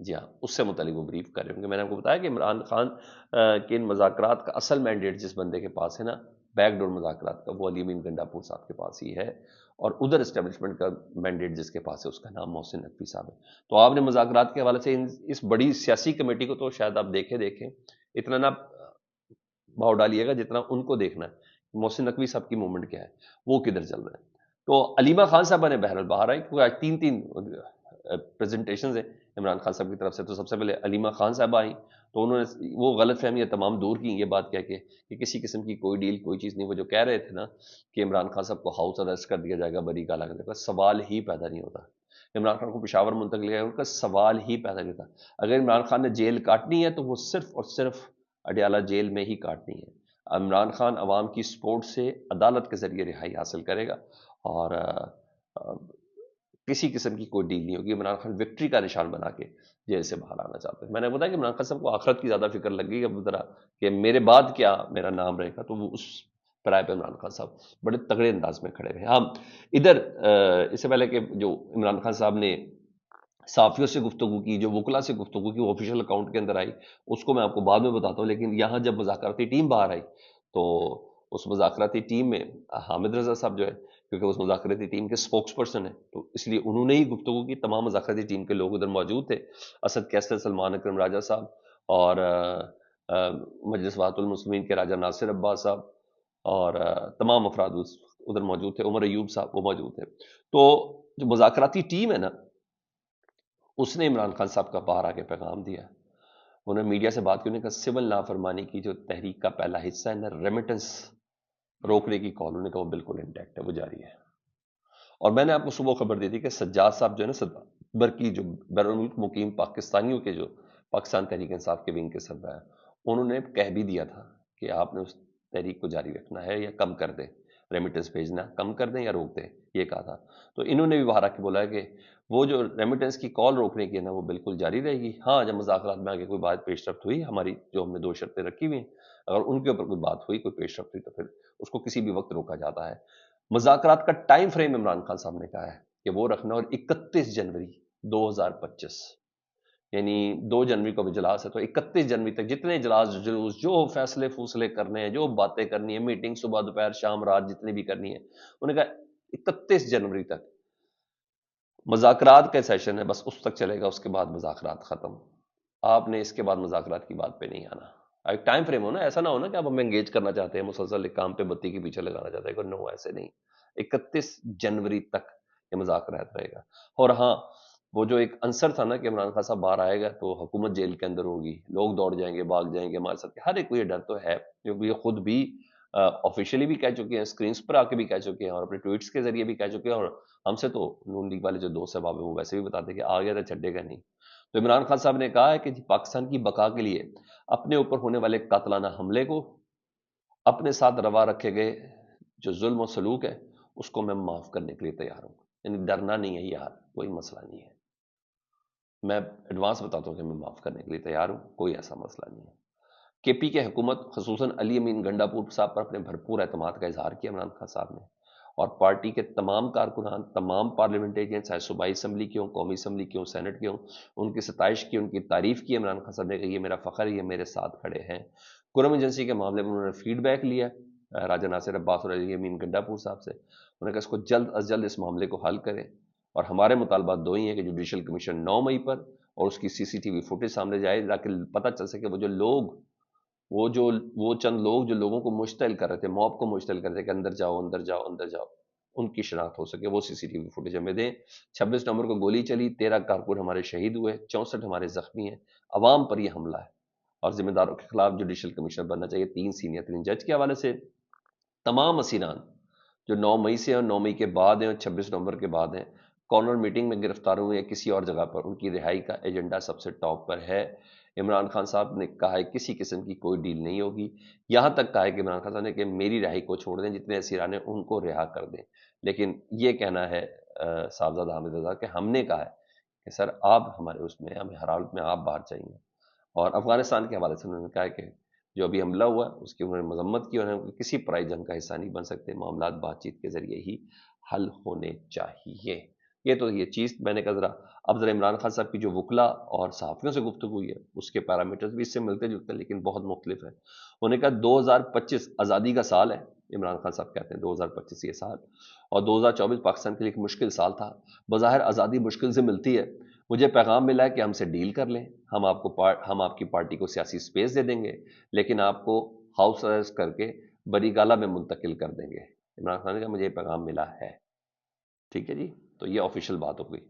جی ہاں، اس سے متعلق وہ بریف کر رہے ہوں گے. میں نے آپ کو بتایا کہ عمران خان کے ان مذاکرات کا اصل مینڈیٹ جس بندے کے پاس ہے نا، بیک ڈور مذاکرات کا، وہ علی امین گنڈاپور صاحب کے پاس ہی ہے، اور ادھر اسٹیبلشمنٹ کا مینڈیٹ جس کے پاس ہے اس کا نام محسن نقوی صاحب ہے. تو آپ نے مذاکرات کے حوالے سے اس بڑی سیاسی کمیٹی کو تو شاید آپ دیکھیں اتنا نہ بھاؤ ڈالیے گا جتنا ان کو دیکھنا ہے محسن نقوی صاحب کی موومنٹ کیا ہے، وہ کدھر چل رہا ہے. تو علیمہ خان صاحبہ نے بہرحال باہر آئی، کیونکہ آج تین پریزنٹیشنز ہیں عمران خان صاحب کی طرف سے. تو سب سے پہلے علیمہ خان صاحبہ آئیں، تو انہوں نے وہ غلط فہمیاں تمام دور کی، یہ بات کہہ کے کہ کسی قسم کی کوئی ڈیل کوئی چیز نہیں. وہ جو کہہ رہے تھے نا کہ عمران خان صاحب کو ہاؤس اریسٹ کر دیا جائے گا، بری کالا کرنے کا سوال ہی پیدا نہیں ہوتا. عمران خان کو پشاور منتقل کیا ان کا سوال ہی پیدا نہیں ہوتا. اگر عمران خان نے جیل کاٹنی ہے تو وہ صرف اور صرف اڈیالہ جیل میں ہی کاٹنی ہے. عمران خان عوام کی سپورٹ سے عدالت کے ذریعے رہائی حاصل کرے گا، اور کسی قسم کی کوئی ڈیل نہیں ہوگی. عمران خان وکٹری کا نشان بنا کے جیل سے باہر آنا چاہتے ہیں. میں نے بتایا کہ عمران خان صاحب کو آخرت کی زیادہ فکر لگ گئی اب ذرا کہ میرے بعد کیا میرا نام رہے گا، تو وہ اس پرائے پہ عمران خان صاحب بڑے تگڑے انداز میں کھڑے ہوئے. ہاں، ادھر اس سے پہلے کہ جو عمران خان صاحب نے صحافیوں سے گفتگو کی، جو وکلا سے گفتگو کی، وہ آفیشیل اکاؤنٹ کے اندر آئی، اس کو میں آپ کو بعد میں بتاتا ہوں. لیکن یہاں جب مذاکراتی ٹیم باہر آئی تو اس مذاکراتی ٹیم میں حامد رضا صاحب جو ہے، کیونکہ اس مذاکراتی ٹیم کے سپوکس پرسن ہیں، تو اس لیے انہوں نے ہی گفتگو کی. تمام مذاکراتی ٹیم کے لوگ ادھر موجود تھے، اسد کیسر، سلمان اکرم راجہ صاحب، اور مجلس وحدت المسلمین کے راجہ ناصر عباس صاحب، اور تمام افراد ادھر موجود تھے. عمر ایوب صاحب وہ موجود تھے. تو جو مذاکراتی ٹیم ہے نا، اس نے عمران خان صاحب کا باہر آ کے پیغام دیا. انہوں نے میڈیا سے بات کی، انہوں نے کہا سول نافرمانی کی جو تحریک کا پہلا حصہ ہے نا، ریمیٹنس روکنے کی کال، انہوں نے کہا وہ بالکل انٹیکٹ ہے، وہ جاری ہے. اور میں نے آپ کو صبح خبر دی تھی کہ سجاد صاحب جو ہے نا، سدبر کی جو بیرون ملک مقیم پاکستانیوں کے جو پاکستان تحریک انصاف کے ونگ کے سربراہ ہیں، انہوں نے کہہ بھی دیا تھا کہ آپ نے اس تحریک کو جاری رکھنا ہے یا کم کر دیں، ریمیٹنس بھیجنا کم کر دیں یا روک دیں، یہ کہا تھا. تو انہوں نے بھی باہر آ کے بولا ہے کہ وہ جو ریمیٹنس کی کال روکنے کی ہے نا، وہ بالکل جاری رہے گی. ہاں، جب مذاکرات میں آگے کوئی بات پیش رفت ہوئی، ہماری جو ہم نے 2 شرطیں رکھی ہوئی ہیں، اگر ان کے اوپر کوئی بات ہوئی، کوئی پیش رفت ہوئی، تو پھر اس کو کسی بھی وقت روکا جاتا ہے. مذاکرات کا ٹائم فریم عمران خان صاحب نے کہا ہے کہ وہ رکھنا، اور 31 جنوری 2025، یعنی 2 جنوری کو اجلاس ہے، تو 31 جنوری تک جتنے اجلاس جلوس جو فیصلے فوصلے کرنے ہیں، جو باتیں کرنی ہیں، میٹنگ صبح دوپہر شام رات جتنی بھی کرنی ہے، انہوں نے کہا 31 جنوری تک مذاکرات کا سیشن ہے، بس اس تک چلے گا، اس کے بعد مذاکرات ختم. آپ نے اس کے بعد مذاکرات کی بات پہ نہیں آنا. ایک ٹائم فریم ہونا، ایسا نہ ہونا کہ آپ ہمیں انگیج کرنا چاہتے ہیں، مسلسل ایک کام پہ بتی کے پیچھے لگانا چاہتے ہیں، کہ نو، ایسے نہیں. 31 جنوری تک یہ مذاکرات رہے گا. اور ہاں، وہ جو ایک عنصر تھا نا کہ عمران خان صاحب باہر آئے گا تو حکومت جیل کے اندر ہوگی، لوگ دوڑ جائیں گے، بھاگ جائیں گے ہمارے ساتھ، ہر ایک کو یہ ڈر تو ہے، کیونکہ یہ خود بھی آفیشیلی بھی کہہ چکے ہیں، اسکرینز پر آ کے بھی کہہ چکے ہیں، اور اپنے ٹویٹس کے ذریعے بھی کہہ چکے ہیں، اور ہم سے تو نون لیگ والے جو دوست احباب ہیں وہ ویسے بھی بتاتے ہیں کہ آ گیا تو چھڈے گا نہیں. تو عمران خان صاحب نے کہا ہے کہ پاکستان کی بقا کے لیے اپنے اوپر ہونے والے قاتلانہ حملے کو، اپنے ساتھ روا رکھے گئے جو ظلم و سلوک ہے، اس کو میں معاف کرنے کے لیے تیار ہوں. یعنی ڈرنا نہیں ہے یار، کوئی مسئلہ نہیں ہے. میں ایڈوانس بتاتا ہوں کہ میں معاف کرنے کے لیے تیار ہوں، کوئی ایسا مسئلہ نہیں ہے. کے پی کے حکومت خصوصاً علی امین گنڈاپور صاحب پر اپنے بھرپور اعتماد کا اظہار کیا عمران خان صاحب نے، اور پارٹی کے تمام کارکنان، تمام پارلیمنٹیرین، چاہے صوبائی اسمبلی کے ہوں، قومی اسمبلی کے ہوں، سینٹ کے ہوں، ان کی ستائش کی، ان کی تعریف کی. عمران خان صاحب نے کہا یہ میرا فخر ہے، یہ میرے ساتھ کھڑے ہیں. کرم ایجنسی کے معاملے میں انہوں نے فیڈ بیک لیا راجہ ناصر عباس اور علی امین گنڈاپور صاحب سے. انہوں نے کہا اس کو جلد از جلد اس معاملے کو حل کریں، اور ہمارے مطالبات 2 ہی ہیں کہ جوڈیشل کمیشن 9 مئی پر اور اس کی سی سی ٹی وی فوٹیج سامنے جائے، تاکہ پتہ چل سکے وہ چند لوگ جو لوگوں کو مشتعل کر رہے تھے، موب کو مشتعل کر رہے تھے کہ اندر جاؤ اندر جاؤ اندر جاؤ، ان کی شناخت ہو سکے. وہ سی سی ٹی وی فوٹیج ہمیں دیں. 26 نومبر کو گولی چلی، 13 کارکن ہمارے شہید ہوئے، 64 ہمارے زخمی ہیں. عوام پر یہ حملہ ہے، اور ذمہ داروں کے خلاف جوڈیشل کمیشن بننا چاہیے. 3 سینئر 3 جج کے حوالے سے تمام اسیران جو 9 مئی سے اور 9 مئی کے بعد ہیں اور 26 نومبر کے بعد ہیں، کارنر میٹنگ میں گرفتار ہوئے یا کسی اور جگہ پر، ان کی رہائی کا ایجنڈا سب سے ٹاپ پر ہے. عمران خان صاحب نے کہا ہے کسی قسم کی کوئی ڈیل نہیں ہوگی. یہاں تک کہا ہے کہ عمران خان صاحب نے کہ میری رہائی کو چھوڑ دیں، جتنے اسیران ہیں ان کو رہا کر دیں. لیکن یہ کہنا ہے صاحبزادہ حامد رضا کہ ہم نے کہا ہے کہ سر آپ ہمارے اس میں، ہمیں ہر حالت میں آپ باہر چاہیے. اور افغانستان کے حوالے سے انہوں نے کہا ہے کہ جو ابھی حملہ ہوا اس کی انہوں نے مذمت کی، انہوں نے کسی پرائی جنگ کا حصہ نہیں بن سکتے، معاملات بات چیت کے ذریعے ہی حل ہونے چاہیے. یہ تو یہ چیز میں نے کہا ذرا اب ذرا عمران خان صاحب کی جو وکلا اور صحافیوں سے گفتگو ہوئی ہے اس کے پیرامیٹرز بھی اس سے ملتے جلتے ہیں لیکن بہت مختلف ہیں. انہوں نے کہا 2025 آزادی کا سال ہے. عمران خان صاحب کہتے ہیں 2025 یہ سال اور 2024 پاکستان کے لیے ایک مشکل سال تھا. بظاہر آزادی مشکل سے ملتی ہے. مجھے پیغام ملا ہے کہ ہم سے ڈیل کر لیں, ہم آپ کی پارٹی کو سیاسی سپیس دے دیں گے لیکن آپ کو ہاؤس ارسٹ کر کے بری گالہ میں منتقل کر دیں گے. عمران خان نے کہا مجھے یہ پیغام ملا ہے. ٹھیک ہے جی, تو یہ آفیشیل بات ہو گئی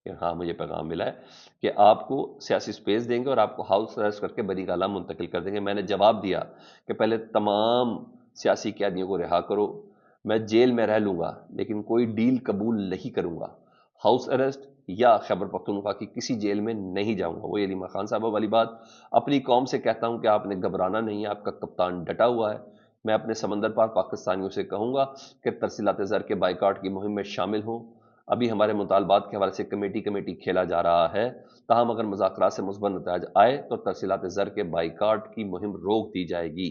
کہ ہاں مجھے پیغام ملا ہے کہ آپ کو سیاسی سپیس دیں گے اور آپ کو ہاؤس ارسٹ کر کے بری گالہ منتقل کر دیں گے. میں نے جواب دیا کہ پہلے تمام سیاسی قیدیوں کو رہا کرو, میں جیل میں رہ لوں گا لیکن کوئی ڈیل قبول نہیں کروں گا. ہاؤس ارسٹ یا خیبر پختونخوا کی کسی جیل میں نہیں جاؤں گا. وہ علیمہ خان صاحبہ والی بات. اپنی قوم سے کہتا ہوں کہ آپ نے گھبرانا نہیں ہے, آپ کا کپتان ڈٹا ہوا ہے. میں اپنے سمندر پار پاکستانیوں سے کہوں گا کہ ترسیلات زر کے بائیکاٹ کی مہم میں شامل ہوں. ابھی ہمارے مطالبات کے حوالے سے کمیٹی کھیلا جا رہا ہے. تاہم اگر مذاکرات سے مثبت نتائج آئے تو ترسیلات زر کے بائیکاٹ کی مہم روک دی جائے گی.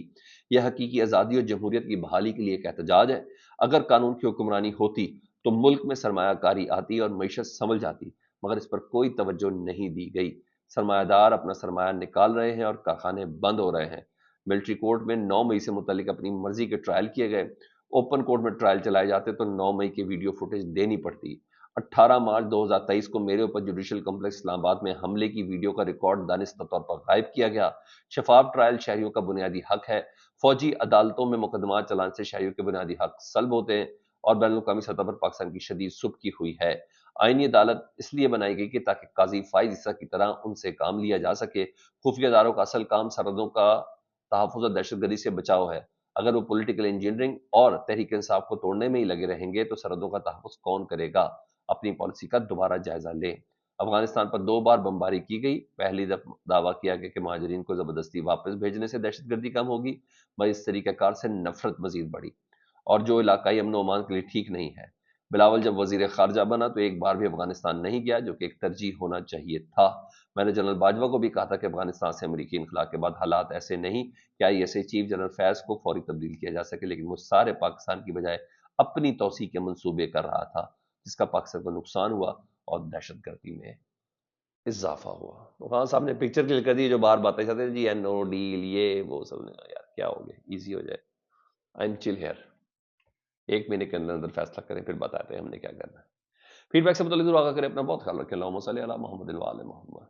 یہ حقیقی آزادی اور جمہوریت کی بحالی کے لیے ایک احتجاج ہے. اگر قانون کی حکمرانی ہوتی تو ملک میں سرمایہ کاری آتی اور معیشت سنبھل جاتی, مگر اس پر کوئی توجہ نہیں دی گئی. سرمایہ دار اپنا سرمایہ نکال رہے ہیں اور کارخانے بند ہو رہے ہیں. ملٹری کورٹ میں 9 مئی سے متعلق اپنی مرضی کے ٹرائل کیے گئے. اوپن کورٹ میں ٹرائل چلائے جاتے تو 9 مئی کی ویڈیو فوٹیج دینی پڑتی. 18 مارچ 2023 کو میرے اوپر جوڈیشل کمپلیکس اسلام آباد میں حملے کی ویڈیو کا ریکارڈ دانستہ طور پر غائب کیا گیا. شفاف ٹرائل شہریوں کا بنیادی حق ہے. فوجی عدالتوں میں مقدمات چلانے سے شہریوں کے بنیادی حق سلب ہوتے ہیں اور بین الاقوامی سطح پر پاکستان کی شدید سبکی ہوئی ہے. آئینی عدالت اس لیے بنائی گئی کہ تاکہ قاضی فائز عیسیٰ کی طرح ان سے کام لیا جا سکے. خفیہ اداروں کا اصل کام سرحدوں کا تحفظ اور دہشت گردی سے بچاؤ ہے. اگر وہ پولیٹیکل انجینئرنگ اور تحریک انصاف کو توڑنے میں ہی لگے رہیں گے تو سرحدوں کا تحفظ کون کرے گا؟ اپنی پالیسی کا دوبارہ جائزہ لیں. افغانستان پر 2 بار بمباری کی گئی. پہلی دعویٰ کیا گیا کہ مہاجرین کو زبردستی واپس بھیجنے سے دہشت گردی کم ہوگی, مگر اس طریقہ کار سے نفرت مزید بڑھی اور جو علاقائی امن و امان کے لیے ٹھیک نہیں ہے. بلاول جب وزیر خارجہ بنا تو ایک بار بھی افغانستان نہیں گیا, جو کہ ایک ترجیح ہونا چاہیے تھا. میں نے جنرل باجوہ کو بھی کہا تھا کہ افغانستان سے امریکی انخلا کے بعد حالات ایسے نہیں کہ I S A chief general Faiz کو فوری تبدیل کیا جا سکے, لیکن وہ سارے پاکستان کی بجائے اپنی توسیع کے منصوبے کر رہا تھا جس کا پاکستان کو نقصان ہوا اور دہشت گردی میں اضافہ ہوا. تو خان صاحب نے پکچر کلک کر دی, جو باہر باتیں کرتے ہیں جی این او ڈیل یہ وہ سب نے, یار کیا ہو گیا, ایزی ہو جائے. آئی ایم چل ہیئر, 1 مہینے کے اندر اندر فیصلہ کریں پھر بتاتے ہیں ہم نے کیا کرنا ہے. فیڈ بیک سے متعلق ضرور آگاہ کریں. اپنا بہت خیال رکھیں. اللہم صلی علی محمد و آل محمد.